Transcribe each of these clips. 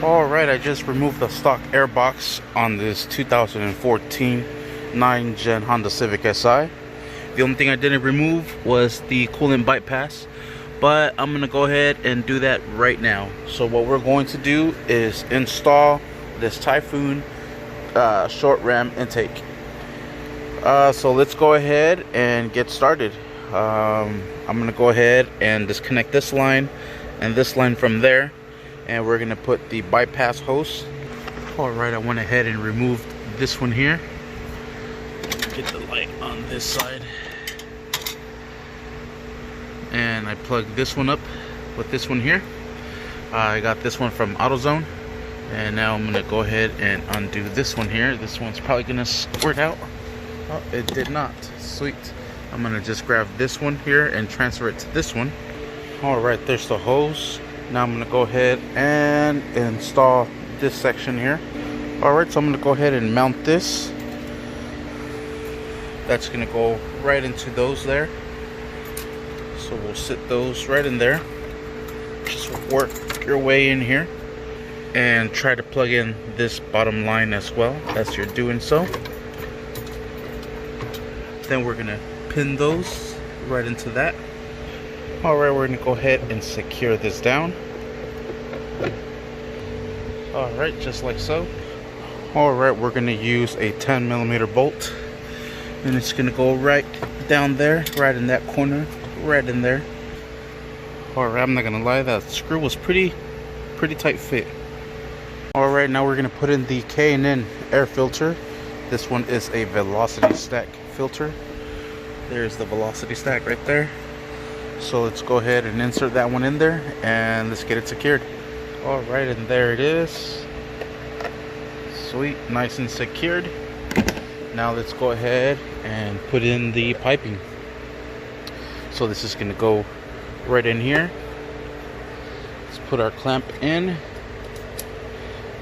Alright, I just removed the stock air box on this 2014 9-gen Honda Civic Si. The only thing I didn't remove was the coolant bypass, but I'm going to go ahead and do that right now. So what we're going to do is install this Typhoon short ram intake. So let's go ahead and get started. I'm going to go ahead and disconnect this line and this line from there, and we're going to put the bypass hose. Alright, I went ahead and removed this one here. Get the light on this side, and I plugged this one up with this one here. I got this one from AutoZone, and now I'm going to go ahead and undo this one here. This one's probably going to squirt out. Oh, it did not. Sweet. I'm going to just grab this one here and transfer it to this one. Alright, there's the hose. Now I'm going to go ahead and install this section here. Alright, so I'm going to go ahead and mount this. That's going to go right into those there. So we'll sit those right in there. Just work your way in here and try to plug in this bottom line as well as you're doing so. Then we're going to pin those right into that. Alright, we're going to go ahead and secure this down. Alright, just like so. Alright, we're going to use a 10mm bolt, and it's going to go right down there, right in that corner, right in there. Alright, I'm not going to lie, that screw was pretty tight fit. Alright, now we're going to put in the K&N air filter. This one is a velocity stack filter. There's the velocity stack right there. So let's go ahead and insert that one in there, and let's get it secured. Alright, and there it is. Sweet, nice and secured. Now let's go ahead and put in the piping. So this is going to go right in here. Let's put our clamp in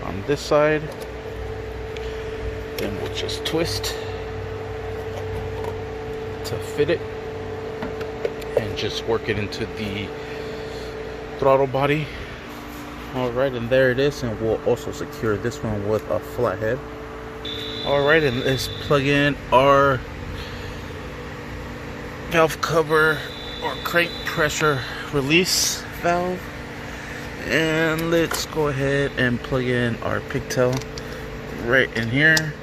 on this side. Then we'll just twist to fit it, and just work it into the throttle body. Alright, and there it is, and we'll also secure this one with a flathead. Alright, and let's plug in our valve cover or crank pressure release valve, and let's go ahead and plug in our pigtail right in here.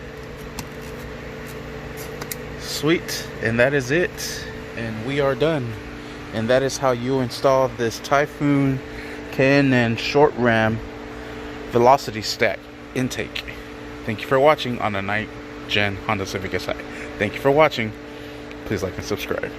Sweet, and that is it, and we are done. And that is how you install this Typhoon K&N short ram velocity stack intake. Thank you for watching on the 9th Gen Honda Civic Si. Thank you for watching. Please like and subscribe.